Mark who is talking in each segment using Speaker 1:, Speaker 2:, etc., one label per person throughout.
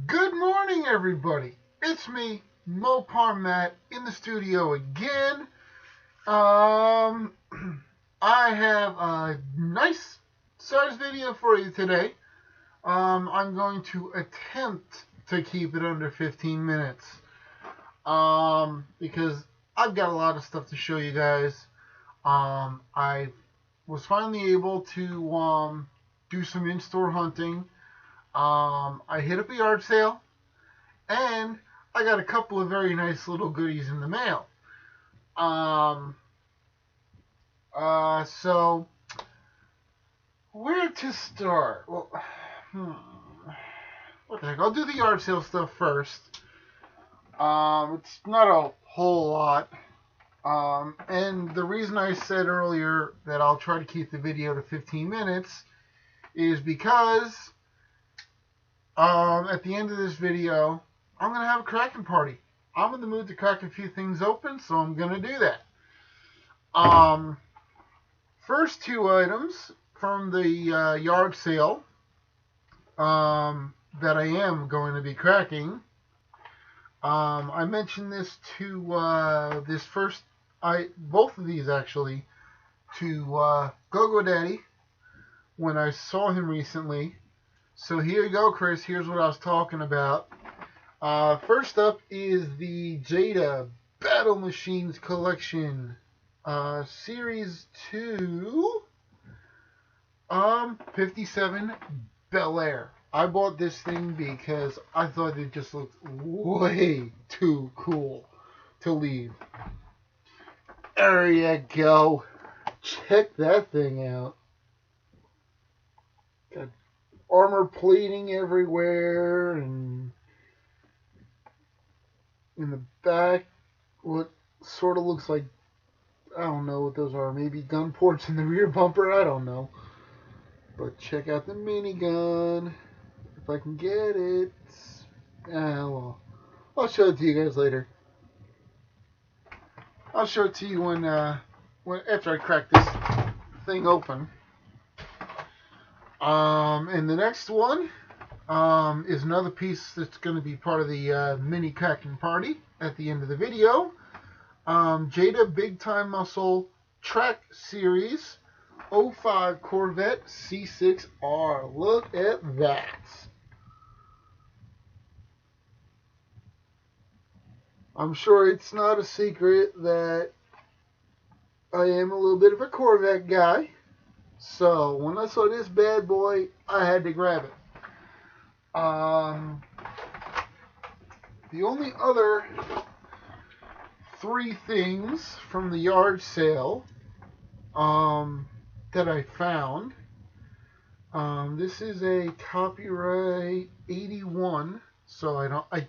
Speaker 1: Good morning, everybody. It's me, Mopar Matt, in the studio again. Um, I have a nice size video for you today. I'm going to attempt to keep it under 15 minutes. Because I've got a lot of stuff to show you guys. I was finally able to do some in-store hunting. I hit up a yard sale and I got a couple of very nice little goodies in the mail. Um, so where to start? Well, hmm, what the heck? I'll do the yard sale stuff first. It's not a whole lot. And the reason I said earlier that I'll try to keep the video to 15 minutes is because at the end of this video, I'm going to have a cracking party. I'm in the mood to crack a few things open, so I'm going to do that. First two items from the yard sale that I am going to be cracking. I mentioned this to both of these actually, to GoGo Daddy when I saw him recently. So here you go, Chris. Here's what I was talking about. First up is the Jada Battle Machines Collection, Series 2, 57 Bel Air. I bought this thing because I thought it just looked way too cool to leave. There you go. Check that thing out. Got armor plating everywhere, and in the back, what sort of looks like, I don't know what those are. Maybe gun ports in the rear bumper. I don't know. But check out the minigun. If I can get it. Well, I'll show it to you guys later. I'll show it to you when after I crack this thing open. And the next one is another piece that's going to be part of the mini cracking party at the end of the video. Jada Big Time Muscle Track Series 05 Corvette C6R. Look at that. I'm sure it's not a secret that I am a little bit of a Corvette guy. So when I saw this bad boy, I had to grab it. The only other three things from the yard sale that I found. This is a copyright 81, so I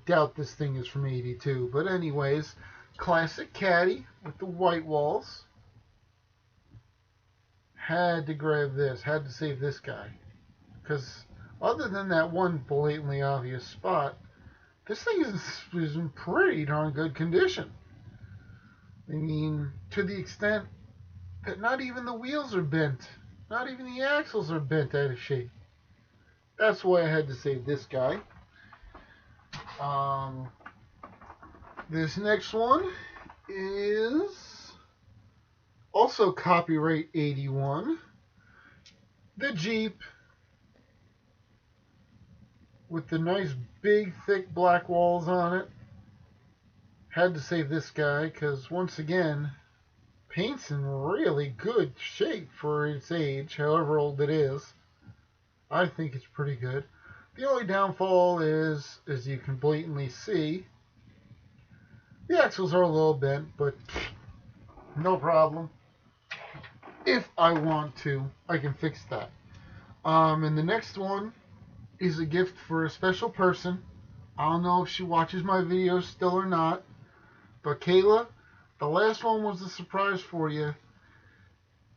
Speaker 1: doubt this thing is from 82. But anyways, classic caddy with the white walls. Had to grab this. Had to save this guy, because other than that one blatantly obvious spot, this thing is in pretty darn good condition. I mean, to the extent that not even the wheels are bent. Not even the axles are bent out of shape. That's why I had to save this guy. This next one is also copyright 81. The Jeep with the nice big thick black walls on it. Had to save this guy because once again, paint's in really good shape for its age, however old it is. I think it's pretty good. The only downfall is, as you can blatantly see, the axles are a little bent, but no problem. If I want to, I can fix that. And the next one is a gift for a special person. I don't know if she watches my videos still or not, but Kayla, the last one was a surprise for you.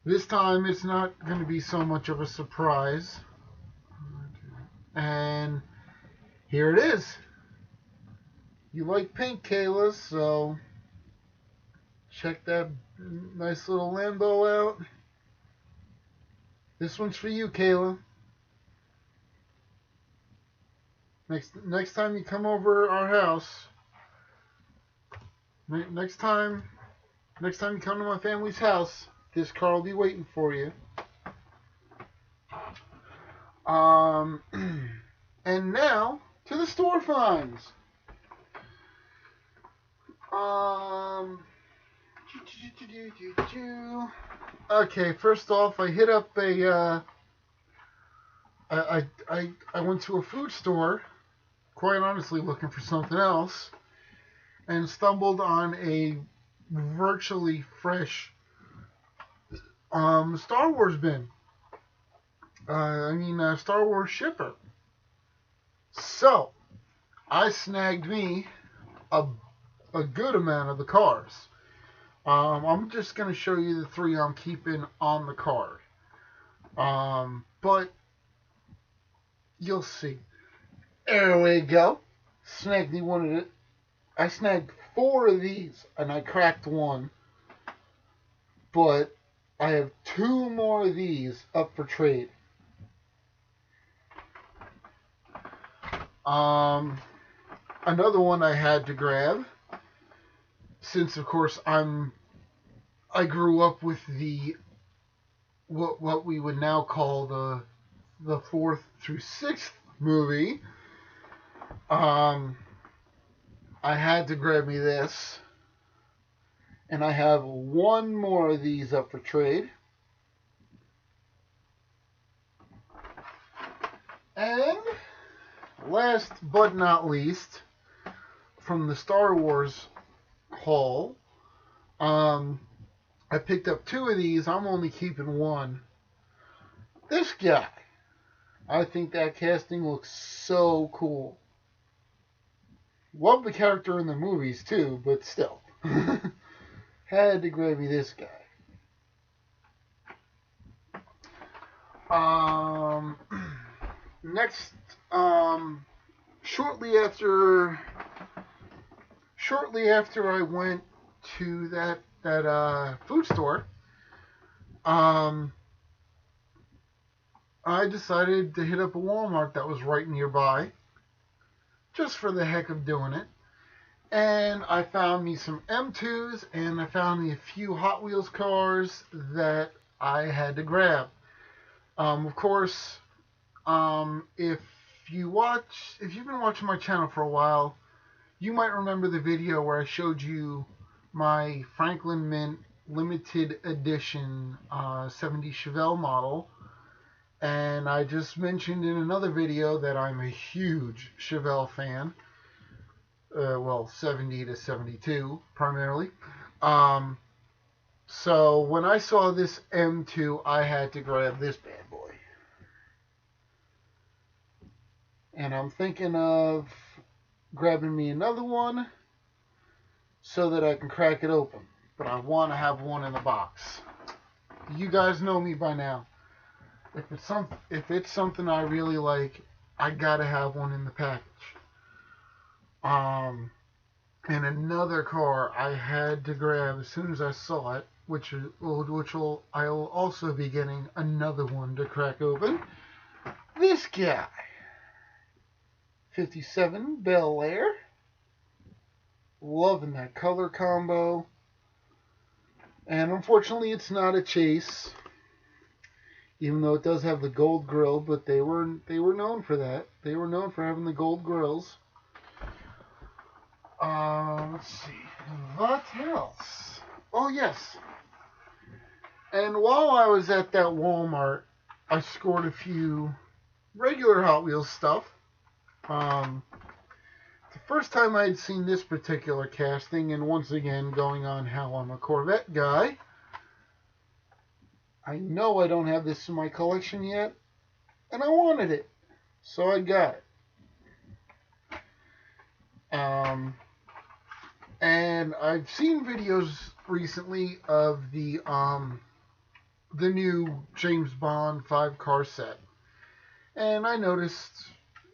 Speaker 1: This time it's not going to be so much of a surprise. And here it is. You like pink, Kayla, so check that nice little Lambo out. This one's for you, Kayla. Next time you come over our house, next time you come to my family's house, this car will be waiting for you. Um, and now to the store finds. Okay, first off, I hit up I went to a food store, quite honestly looking for something else, and stumbled on a virtually fresh Star Wars bin. Star Wars shipper. So I snagged me a good amount of the cars. I'm just gonna show you the 3 I'm keeping on the card. But you'll see. There we go. Snagged me one of it. I snagged 4 of these, and I cracked 1. But I have 2 more of these up for trade. Another one I had to grab, since of course I grew up with the what we would now call the 4th through 6th movie. I had to grab me this, and I have 1 more of these up for trade. And last but not least, from the Star Wars haul, I picked up 2 of these. I'm only keeping 1. This guy. I think that casting looks so cool. Love the character in the movies too, but still. Had to grab me this guy. Next, shortly after I went to that food store, I decided to hit up a Walmart that was right nearby, just for the heck of doing it. And I found me some M2s, and I found me a few Hot Wheels cars that I had to grab. Of course, if you've been watching my channel for a while, you might remember the video where I showed you my Franklin Mint limited edition 70 Chevelle model. And I just mentioned in another video that I'm a huge Chevelle fan. 70 to 72 primarily. So when I saw this M2, I had to grab this bad boy. And I'm thinking of grabbing me another one so that I can crack it open. But I want to have one in the box. You guys know me by now. If it's something I really like, I gotta have one in the package. And another car I had to grab as soon as I saw it, I'll also be getting another one to crack open. This guy, 57 Bel Air. Loving that color combo. And unfortunately, it's not a chase, even though it does have the gold grill. But they were known for that. They were known for having the gold grills. Let's see. What else? Oh, yes. And while I was at that Walmart, I scored a few regular Hot Wheels stuff. The first time I had seen this particular casting, and once again, going on how I'm a Corvette guy, I know I don't have this in my collection yet, and I wanted it, so I got it. And I've seen videos recently of the new James Bond 5-car set. And I noticed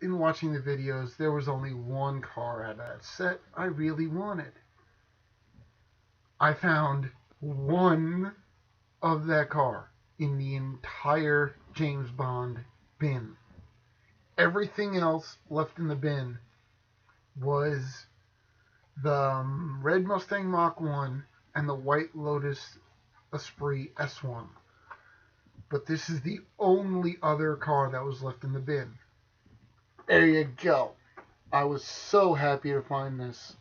Speaker 1: in watching the videos there was only 1 car out of that set I really wanted. I found 1 of that car in the entire James Bond bin. Everything else left in the bin was the Red Mustang Mach 1 and the White Lotus Esprit S1. But this is the only other car that was left in the bin. There you go. I was so happy to find this.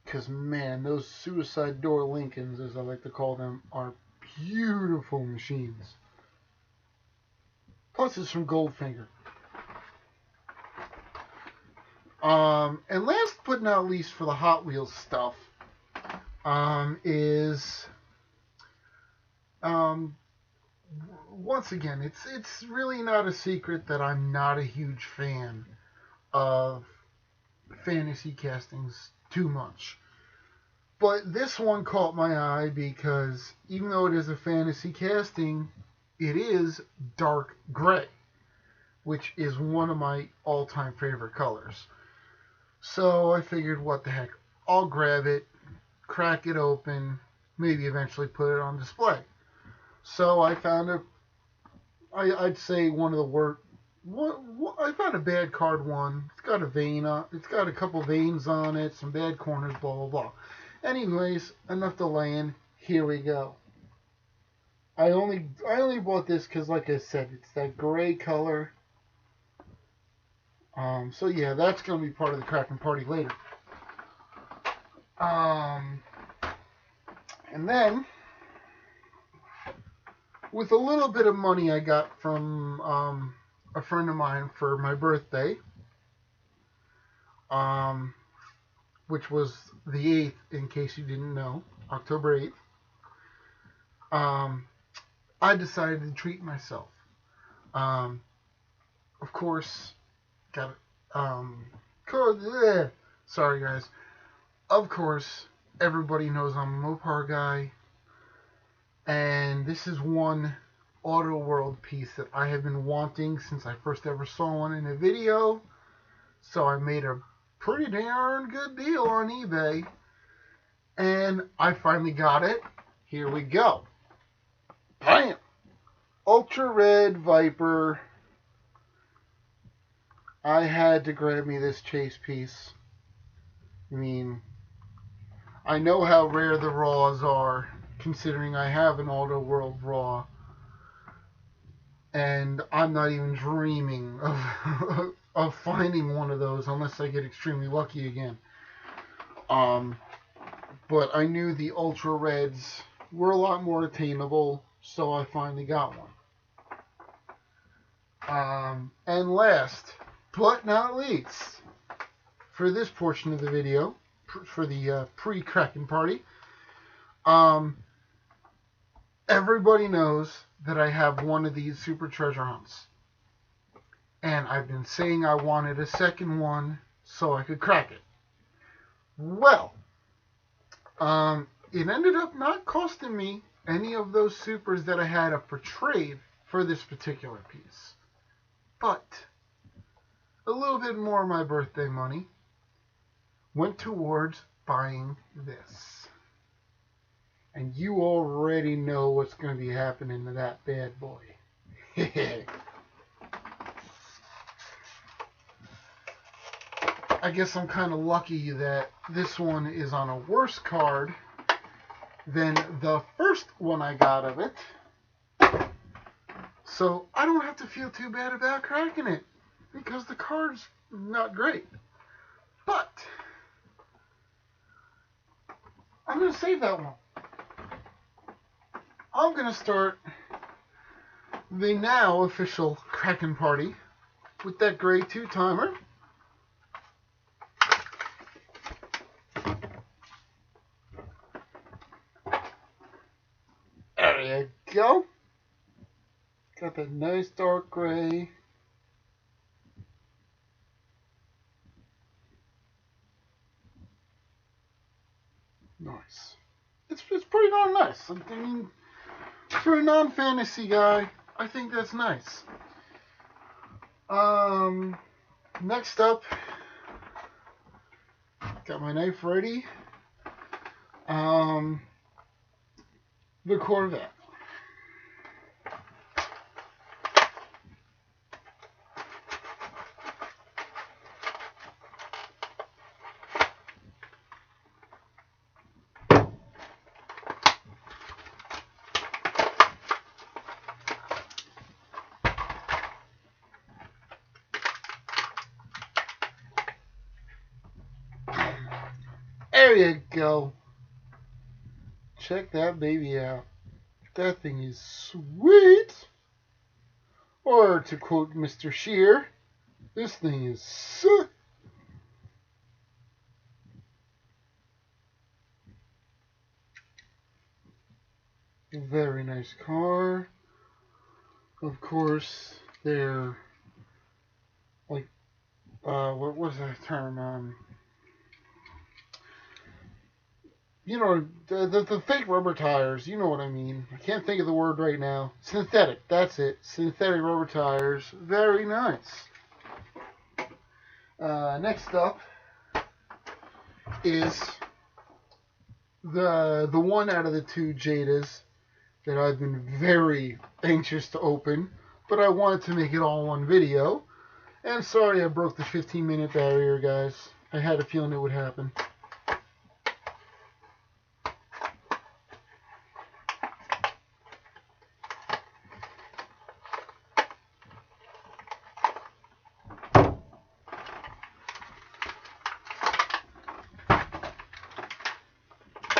Speaker 1: Because, man, those suicide door Lincolns, as I like to call them, are beautiful machines. Plus, it's from Goldfinger. And last but not least for the Hot Wheels stuff, is once again, it's really not a secret that I'm not a huge fan of fantasy castings too much. But this one caught my eye because even though it is a fantasy casting, it is dark gray, which is one of my all-time favorite colors. So I figured, what the heck, I'll grab it, crack it open, maybe eventually put it on display. So I found I'd say one of the worst. I found a bad card one. It's got a vein on. It's got a couple veins on it, some bad corners, blah blah blah. Anyways, enough delaying. Here we go. I only bought this because, like I said, it's that gray color. So yeah, that's gonna be part of the cracking party later. And then, with a little bit of money I got from a friend of mine for my birthday, which was the 8th, in case you didn't know, October 8th, I decided to treat myself. Of course, sorry guys. Of course, everybody knows I'm a Mopar guy, and this is one Auto World piece that I have been wanting since I first ever saw one in a video. So I made a pretty darn good deal on eBay, and I finally got it. Here we go. Bam! Ultra Red Viper. I had to grab me this chase piece. I mean, I know how rare the raws are, considering I have an Auto World raw, and I'm not even dreaming of of finding one of those unless I get extremely lucky again. But I knew the Ultra Reds were a lot more attainable, so I finally got one. And last but not least, for this portion of the video, for the pre-cracking party, everybody knows that I have one of these Super Treasure Hunts. And I've been saying I wanted a second one so I could crack it. Well, it ended up not costing me any of those supers that I had up for trade for this particular piece. But a little bit more of my birthday money went towards buying this. And you already know what's going to be happening to that bad boy. I guess I'm kind of lucky that this one is on a worse card than the first one I got of it. So I don't have to feel too bad about cracking it, because the card's not great. But I'm going to save that one. I'm going to start the now official cracking party with that gray 2-timer. There you go. Got that nice dark gray. Nice. It's pretty darn nice. I mean, for a non-fantasy guy, I think that's nice. Next up, got my knife ready. The Corvette. There you go. Check that baby out. That thing is sweet. Or to quote Mr. Shear, this thing is sick. Very nice car. Of course, they're like, what was that term? You know, the fake rubber tires. You know what I mean. I can't think of the word right now. Synthetic. That's it. Synthetic rubber tires. Very nice. Next up is the one out of the two Jadas that I've been very anxious to open, but I wanted to make it all one video. And sorry I broke the 15-minute barrier, guys. I had a feeling it would happen.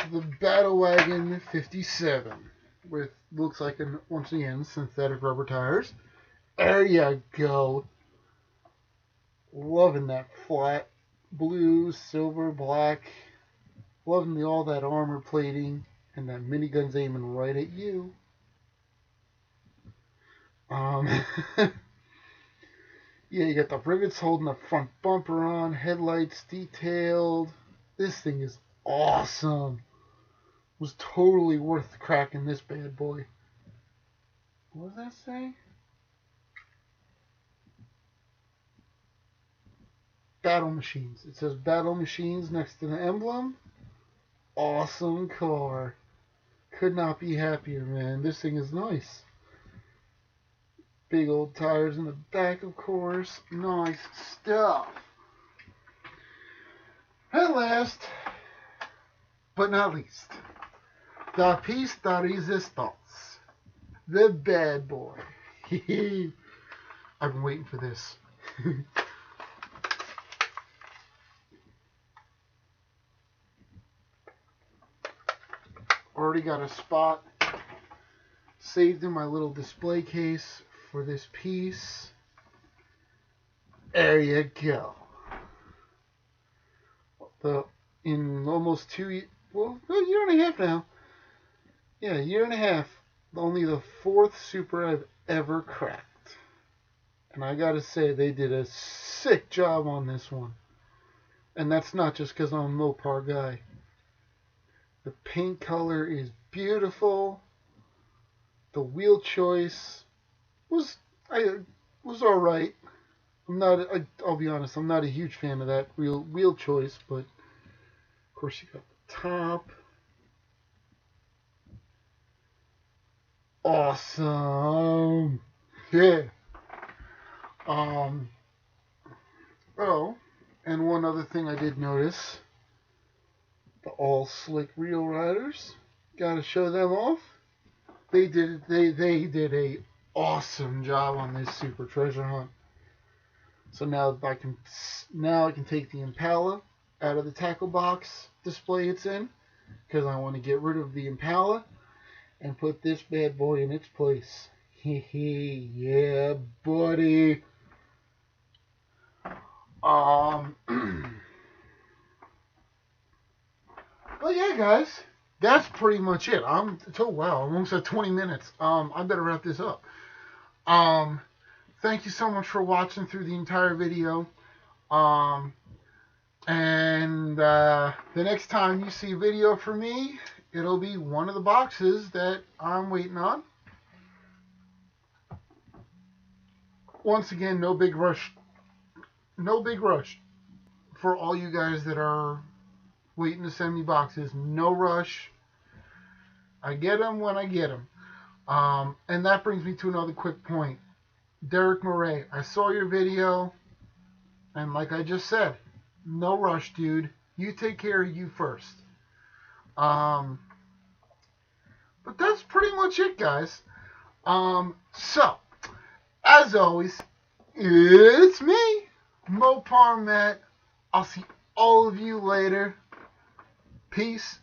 Speaker 1: The Battle Wagon 57 with, looks like, once again, synthetic rubber tires. There you go. Loving that flat blue, silver, black. Loving all that armor plating and that minigun's aiming right at you. Yeah, you got the rivets holding the front bumper on, headlights detailed. This thing is awesome. Was totally worth cracking this bad boy. What does that say? Battle Machines. It says Battle Machines next to the emblem. Awesome car. Could not be happier, man. This thing is nice. Big old tires in the back, of course. Nice stuff. At last, but not least, the piece de resistance. The bad boy. I've been waiting for this. Already got a spot saved in my little display case for this piece. There you go. In almost a year and a half now. Yeah, a year and a half. Only the fourth Super I've ever cracked. And I gotta say, they did a sick job on this one. And that's not just because I'm a Mopar guy. The paint color is beautiful. The wheel choice was alright. I'll be honest, I'm not a huge fan of that wheel choice, but of course you got the top. Awesome. Yeah. Oh, and one other thing I did notice. The all slick Real Riders. Gotta show them off. They did a awesome job on this Super Treasure Hunt. So now I can take the Impala out of the tackle box display it's in, because I want to get rid of the Impala and put this bad boy in its place. Yeah, buddy. But yeah, guys, that's pretty much it. I'm almost at 20 minutes. I better wrap this up. Thank you so much for watching through the entire video. The next time you see a video from me, it'll be one of the boxes that I'm waiting on. Once again, no big rush. No big rush for all you guys that are waiting to send me boxes. No rush. I get them when I get them. And that brings me to another quick point. Derek Murray, I saw your video, and like I just said, no rush, dude. You take care of you first. But that's pretty much it, guys. So, as always, it's me, Mopar Matt. I'll see all of you later. Peace.